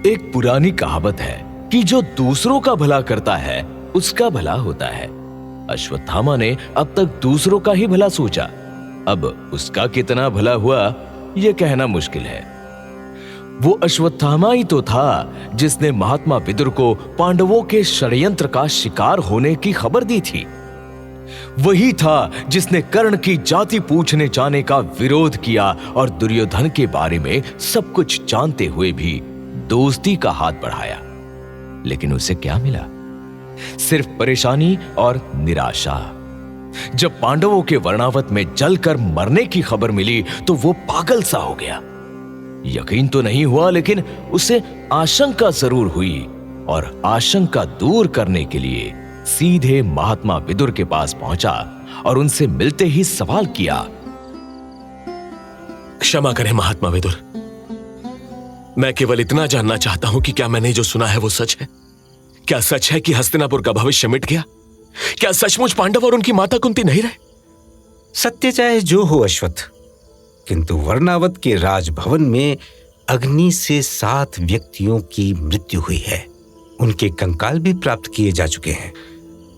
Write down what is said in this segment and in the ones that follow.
एक पुरानी कहावत है कि जो दूसरों का भला करता है उसका भला होता है। अश्वत्थामा ने अब तक दूसरों का ही भला सोचा, अब उसका कितना भला हुआ यह कहना मुश्किल है। वो अश्वत्थामा ही तो था जिसने महात्मा विदुर को पांडवों के षड्यंत्र का शिकार होने की खबर दी थी। वही था जिसने कर्ण की जाति पूछने जाने का विरोध किया और दुर्योधन के बारे में सब कुछ जानते हुए भी दोस्ती का हाथ बढ़ाया। लेकिन उसे क्या मिला? सिर्फ परेशानी और निराशा। जब पांडवों के वर्णावत में जलकर मरने की खबर मिली तो वो पागल सा हो गया। यकीन तो नहीं हुआ, लेकिन उसे आशंका जरूर हुई और आशंका दूर करने के लिए सीधे महात्मा विदुर के पास पहुंचा और उनसे मिलते ही सवाल किया। क्षमा करें महात्मा विदुर, मैं केवल इतना जानना चाहता हूं कि क्या मैंने जो सुना है वो सच है? क्या सच है कि हस्तिनापुर का भविष्य मिट गया? क्या सचमुच पांडव और उनकी माता कुंती नहीं रहे? सत्य चाहे जो हो अश्वत्थ, किंतु वर्णावत के राजभवन में अग्नि से 7 व्यक्तियों की मृत्यु हुई है। उनके कंकाल भी प्राप्त किए जा चुके हैं।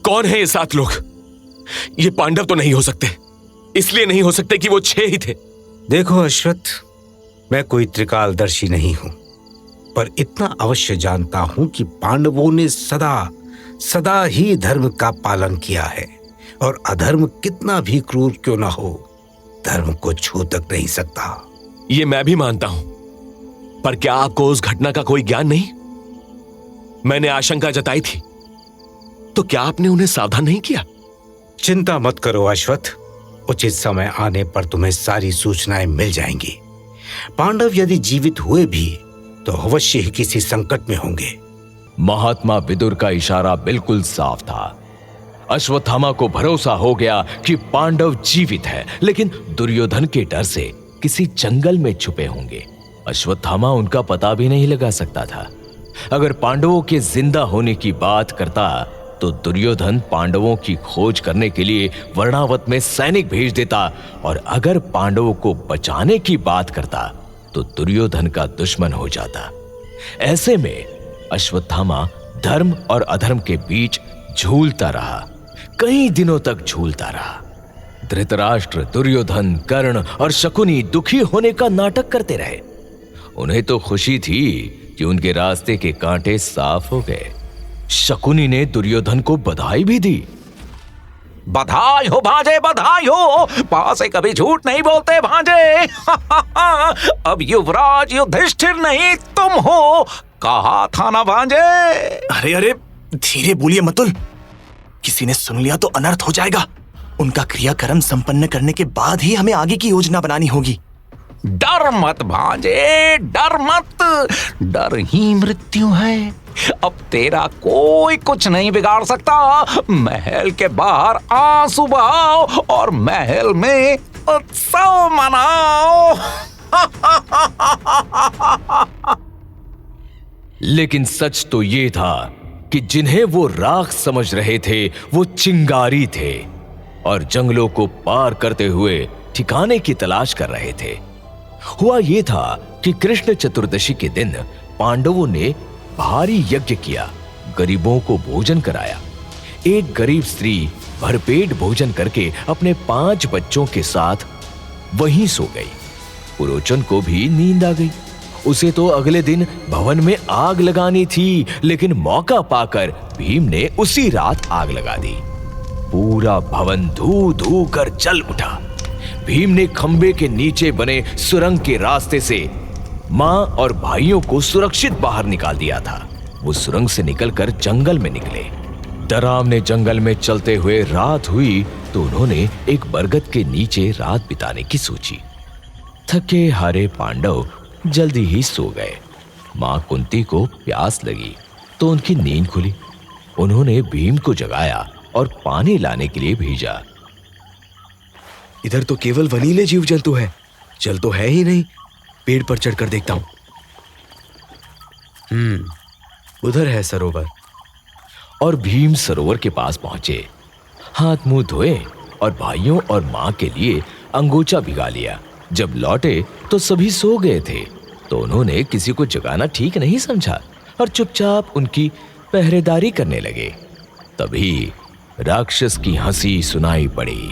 कौन है ये 7 लोग? ये पांडव तो नहीं हो सकते, इसलिए नहीं हो सकते कि वो 6 ही थे। देखो अश्वत्थ, मैं कोई त्रिकालदर्शी नहीं हूं, पर इतना अवश्य जानता हूं कि पांडवों ने सदा ही धर्म का पालन किया है और अधर्म कितना भी क्रूर क्यों ना हो, धर्म को छू तक नहीं सकता। ये मैं भी मानता हूं, पर क्या आपको उस घटना का कोई ज्ञान नहीं? मैंने आशंका जताई थी, तो क्या आपने उन्हें सावधान नहीं किया? चिंता मत करो अश्वत्थ, उचित समय आने पर तुम्हें सारी सूचनाएं मिल जाएंगी। पांडव यदि जीवित हुए भी तो अवश्य ही किसी संकट में होंगे। महात्मा विदुर का इशारा बिल्कुल साफ था। अश्वत्थामा को भरोसा हो गया कि पांडव जीवित है, लेकिन दुर्योधन के डर से किसी जंगल में छुपे होंगे। अश्वत्थामा उनका पता भी नहीं लगा सकता था। अगर पांडवों के जिंदा होने की बात करता तो दुर्योधन पांडवों की खोज करने के लिए वर्णावत में सैनिक भेज देता, और अगर पांडवों को बचाने की बात करता तो दुर्योधन का दुश्मन हो जाता। ऐसे में अश्वत्थामा धर्म और अधर्म के बीच झूलता रहा, कई दिनों तक झूलता रहा। धृतराष्ट्र, दुर्योधन, कर्ण और शकुनी दुखी होने का नाटक करते रहे। उन्हें तो खुशी थी कि उनके रास्ते के कांटे साफ हो गए। शकुनी ने दुर्योधन को बधाई भी दी। बधाई हो भांजे, बधाई हो, पास से कभी झूठ नहीं बोलते भांजे। अब युवराज युधिष्ठिर नहीं तुम हो, कहा था ना भांजे। अरे अरे धीरे बोलिए मतुल, किसी ने सुन लिया तो अनर्थ हो जाएगा। उनका क्रियाकर्म संपन्न करने के बाद ही हमें आगे की योजना बनानी होगी। डर मत भांजे, डर मत, डर ही मृत्यु है। अब तेरा कोई कुछ नहीं बिगाड़ सकता। महल के बाहर आंसू बहाओ और महल में उत्सव मनाओ। लेकिन सच तो ये था कि जिन्हें वो राख समझ रहे थे वो चिंगारी थे और जंगलों को पार करते हुए ठिकाने की तलाश कर रहे थे। हुआ ये था कि कृष्ण चतुर्दशी के दिन पांडवों ने भारी यज्ञ किया, गरीबों को भोजन कराया। एक गरीब स्त्री भरपेट भोजन करके अपने 5 बच्चों के साथ वहीं सो गई। पुरोचन को भी नींद आ गई। उसे तो अगले दिन भवन में आग लगानी थी, लेकिन मौका पाकर भीम ने उसी रात आग लगा दी। पूरा भवन धू धू कर जल उठा। भीम ने खंबे के नीचे बने सुरंग के रास्ते से मां और भाइयों को सुरक्षित बाहर निकाल दिया था। वो सुरंग से निकलकर जंगल में निकले। डरावने जंगल में चलते हुए रात हुई तो उन्होंने एक बरगद के नीचे रात बिताने की सोची। थके हारे पांडव जल्दी ही सो गए। मां कुंती को प्यास लगी तो उनकी नींद खुली। उन्होंने भीम को जगाया और पानी लाने के लिए भेजा। इधर तो केवल वनीले जीव जंतु है, जल तो है ही नहीं। पेड़ पर चढ़कर देखता हूं। उधर है सरोवर। और भीम सरोवर के पास पहुंचे, हाथ मुंह धोए और भाइयों और मां के लिए अंगोछा भिगा लिया। जब लौटे तो सभी सो गए थे। तो उन्होंने किसी को जगाना ठीक नहीं समझा और चुपचाप उनकी पहरेदारी करने लगे। तभी राक्षस की हंसी सुनाई पड़ी।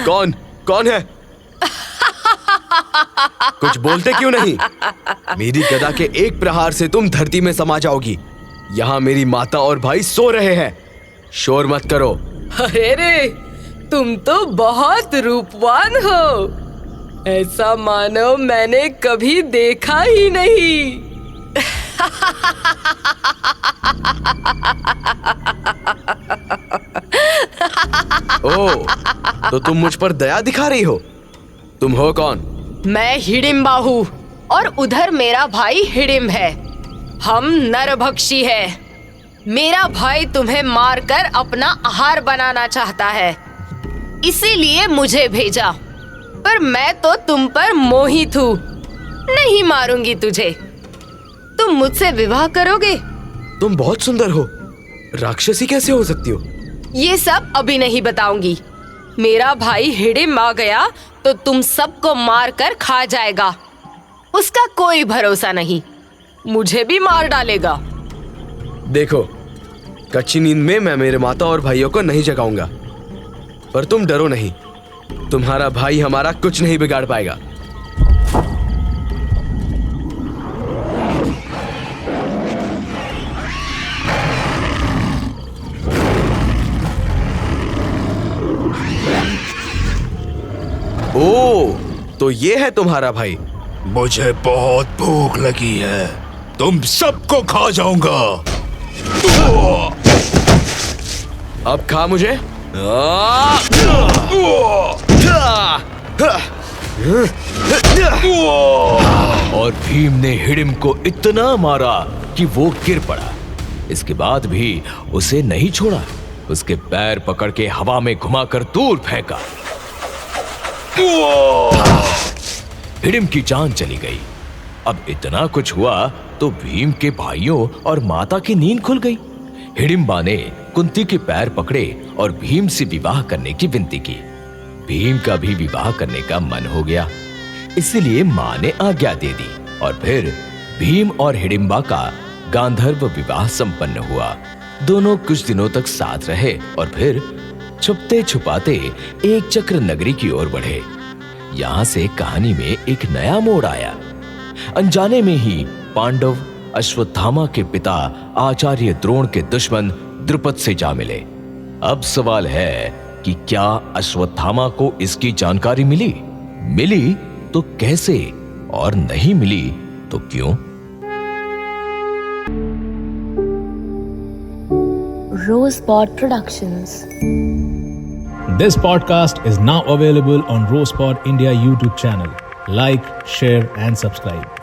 कौन कौन है? कुछ बोलते क्यों नहीं? मेरी गदा के एक प्रहार से तुम धरती में समा जाओगी। यहाँ मेरी माता और भाई सो रहे हैं, शोर मत करो। अरे रे, तुम तो बहुत रूपवान हो। ऐसा मानव मैंने कभी देखा ही नहीं। ओ, तो तुम मुझ पर दया दिखा रही हो? तुम हो कौन? मैं हिडिंबा हूँ और उधर मेरा भाई हिडिंब है। हम नरभक्षी है। मेरा भाई तुम्हें मारकर अपना आहार बनाना चाहता है, इसीलिए मुझे भेजा। पर मैं तो तुम पर मोहित हूँ, नहीं मारूंगी तुझे। तुम मुझसे विवाह करोगे? तुम बहुत सुंदर हो, राक्षसी कैसे हो सकती हो? ये सब अभी नहीं बताऊंगी। मेरा भाई हिडिंब आ गया तो तुम सबको मार कर खा जाएगा। उसका कोई भरोसा नहीं, मुझे भी मार डालेगा। देखो, कच्ची नींद में मैं मेरे माता और भाइयों को नहीं जगाऊंगा। पर तुम डरो नहीं, तुम्हारा भाई हमारा कुछ नहीं बिगाड़ पाएगा। ओ, तो ये है तुम्हारा भाई। मुझे बहुत भूख लगी है, तुम सबको खा जाऊंगा। अब खा मुझे। और भीम ने हिडिंब को इतना मारा कि वो गिर पड़ा। इसके बाद भी उसे नहीं छोड़ा, उसके पैर पकड़ के हवा में घुमाकर दूर फेंका। हिडिंब की जान चली गई। अब इतना कुछ हुआ तो भीम के भाइयों और माता की नींद खुल गई। हिडिंबा ने कुंती के पैर पकड़े और भीम से विवाह करने की विनती की। भीम का भी विवाह करने का मन हो गया, इसलिए मां ने आज्ञा दे दी और फिर भीम और हिडिंबा का गांधर्व विवाह संपन्न हुआ। दोनों कुछ दिनों तक साथ रहे और फिर छुपते छुपाते एक चक्र नगरी की ओर बढ़े। यहां से कहानी में एक नया मोड़ आया। अनजाने में ही पांडव अश्वत्थामा के पिता आचार्य द्रोण के दुश्मन द्रुपद से जा मिले। अब सवाल है कि क्या अश्वत्थामा को इसकी जानकारी मिली? मिली तो कैसे, और नहीं मिली तो क्यों? Rosepod Productions. This podcast is now available on Rosepod India YouTube channel. Like, share and subscribe.